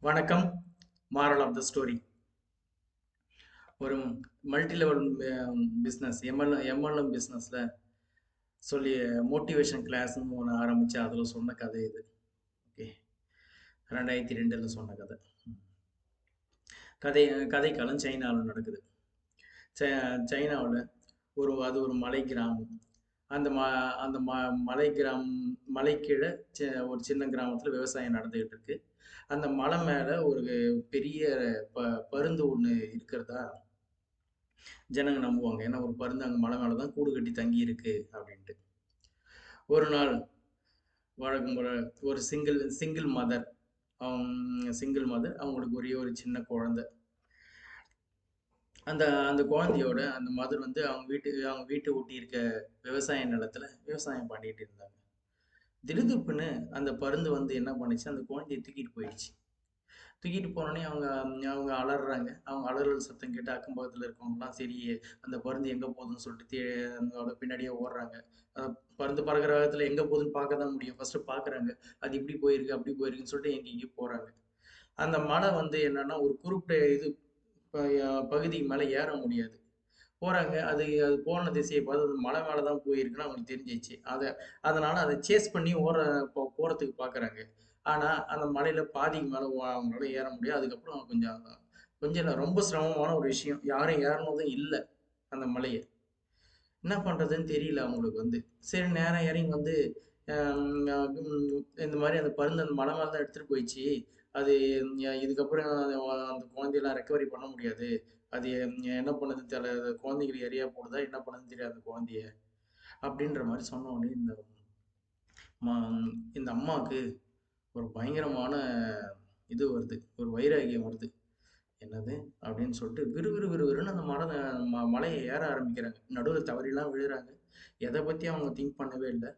வணக்கம். Moral of the story. ஒரு multi level business MLM பிஸ்னஸில் சொல்லி மோட்டிவேஷன் கிளாஸ்ன்னு ஒன்று ஆரம்பித்து அதில் சொன்ன கதை இது. ஓகே, 2002 சொன்ன கதை. கதைக்காலம் சைனாவில் நடக்குது. சைனாவில் அது ஒரு மலை கிராமம். அந்த மலை மலைக்கீழே ஒரு சின்ன கிராமத்தில் விவசாயம் நடந்துகிட்டு இருக்கு. அந்த மலை மேலே ஒரு பெரிய பருந்து ஒன்று இருக்கிறதா ஜனங்க நம்புவாங்க. ஏன்னா ஒரு பருந்து அங்கே மலை மேலே தான் கூடு கட்டி தங்கி இருக்கு அப்படின்ட்டு. ஒரு நாள் வழக்கம் போல ஒரு சிங்கிள் மதர் அவங்களுக்கு ஒரே ஒரு சின்ன குழந்தை. அந்த அந்த குழந்தையோட அந்த மதர் அவங்க வீட்டை ஒட்டி இருக்க விவசாய நிலத்துல விவசாயம் பண்ணிட்டு இருந்தாங்க. திடுதிப்புன்னு அந்த பருந்து என்ன பண்ணுச்சு, அந்த குழந்தைய தூக்கிட்டு போயிடுச்சு. தூக்கிட்டு போனோடனே அவங்க அவங்க அலறாங்க. அவங்க அலறல் சத்தம் கேட்டு அக்கம் பக்கத்தில் இருக்கவங்கலாம் சரி அந்த பருந்து எங்கே போகுதுன்னு சொல்லிட்டு அதோட பின்னாடியே ஓடுறாங்க. பருந்து பறக்கிற வேகத்தில் எங்கே போகுதுன்னு பார்க்க தான் முடியும். ஃபர்ஸ்ட் பார்க்குறாங்க, அது இப்படி போயிருக்கு அப்படி போயிருக்குன்னு சொல்லிட்டு எங்கேயும் போகிறாங்க. அந்த மலை என்னன்னா ஒரு குறிப்பிட்ட பகுதிக்கு மேலே ஏற முடியாது. போறாங்க. அது அது போன திசையை பார்த்து அது மலை மேலே தான் போயிருக்குன்னு அவங்களுக்கு தெரிஞ்சிச்சு. அதனால அதை சேஸ் பண்ணி போறதுக்கு பார்க்குறாங்க. ஆனா அந்த மலையில பாதிக்கு மேலே அவங்களால ஏற முடியாது. அதுக்கப்புறம் கொஞ்சம் கொஞ்சம் இல்லை, ரொம்ப சிரமமான ஒரு விஷயம். யாரும் ஏறினதும் இல்லை அந்த மலையை. என்ன பண்றதுன்னு தெரியல அவங்களுக்கு. சரி நேரா இறங்கி இந்த மாதிரி அந்த பருந்து அந்த மலை மேலே தான் எடுத்துட்டு போயிடுச்சு. அது இதுக்கப்புறம் அந்த குழந்தையெல்லாம் ரெக்கவரி பண்ண முடியாது. அது என்ன பண்ணுதுன்னு தெரியல. குழந்தைகள் எரியா போடுதா என்ன பண்ணுதுன்னு தெரியாது அந்த குழந்தைய அப்படின்ற மாதிரி சொன்ன உடனே இந்த அம்மாவுக்கு ஒரு பயங்கரமான இது வருது, ஒரு வைராகியம் வருது. என்னது அப்படின்னு சொல்லிட்டு விறுவிறுன்னு அந்த மலையை ஏற ஆரம்பிக்கிறாங்க. நடுவில் தவறிலாம் விழுறாங்க. எதை பத்தி அவங்க திங்க் பண்ணவே இல்லை.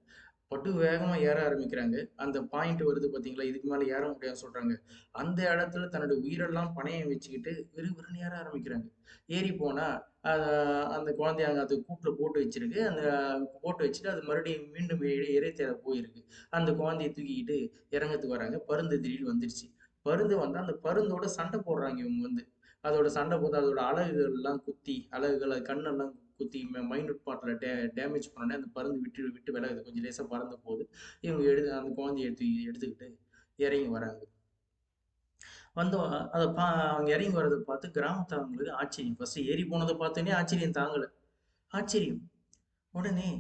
பட்டு வேகமா ஏற ஆரம்பிக்கிறாங்க. அந்த பாயிண்ட் வருது பாத்தீங்களா, இதுக்கு மேல ஏற முடியாதுன்னு சொல்றாங்க. அந்த இடத்துல தன்னுடைய உயிரெல்லாம் பணையம் வச்சுக்கிட்டு விறுவிறுன்னு ஏற ஆரம்பிக்கிறாங்க. ஏறி போனா அந்த குழந்தைய அது கூட்டுல போட்டு வச்சிருக்கு. அந்த போட்டு வச்சுட்டு அது மறுபடியும் மீண்டும் இரை தேட போயிருக்கு. அந்த குழந்தைய தூக்கிக்கிட்டு இறங்கத்துக்கு வராங்க. பருந்து திடீர்னு வந்துருச்சு. பருந்து வந்தா அந்த பருந்தோட சண்டை போடுறாங்க இவங்க அதோட சண்டை போட்டு அதோட அலகுகள் அது கண்ணெல்லாம் குத்தி மைனூட் பார்ட்டில் டேமேஜ் பண்ணோடனே அந்த பருந்து விட்டு விட்டு விலகுது. கொஞ்சம் லேசாக பறந்த போது இவங்க அந்த குழந்தைய எடுத்துக்கிட்டு இறங்கி வராங்க. அவங்க இறங்கி வர்றதை பார்த்து கிராமத்தவங்களுக்கு ஆச்சரியம். ஃபர்ஸ்ட் ஏறி போனதை பார்த்தோன்னே ஆச்சரியம் தாங்கலை. ஆச்சரியம். உடனே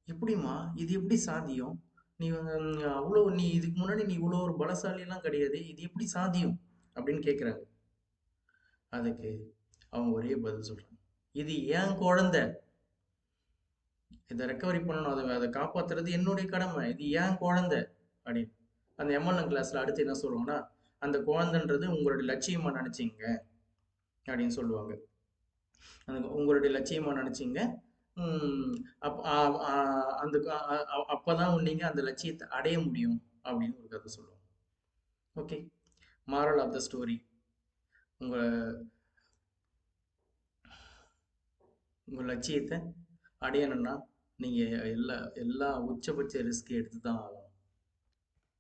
எப்படிம்மா இது எப்படி சாத்தியம்? நீ இதுக்கு முன்னாடி நீ இவ்வளோ ஒரு பலசாலியெல்லாம் கிடையாது, இது எப்படி சாத்தியம் அப்படின்னு கேட்குறாங்க. அதுக்கு அவங்க ஒரே பதில் சொல்றாங்க, இது ஏன் குழந்தை, இதை ரெக்கவரி பண்ணணும், அதை காப்பாத்துறது என்னுடைய கடமை, இது ஏன் குழந்தை அப்படின்னு. அந்த எம்எல்எம் கிளாஸ்ல அடுத்து என்ன சொல்லுவாங்கன்னா, அந்த குழந்தைன்றது உங்களுடைய லட்சியமா நினைச்சிங்க அப்படின்னு சொல்லுவாங்க. உங்களுடைய லட்சியமா நினைச்சிங்க. அந்த அப்பதான் நீங்க அந்த லட்சியத்தை அடைய முடியும் அப்படின்னு ஒரு கதை சொல்லுவாங்க. Okay, moral of the story, உங்க உங்க லட்சியத்தை அடையணும்னா நீங்க எல்லா உச்சபட்ச ரிஸ்க் எடுத்து தான் ஆகணும்.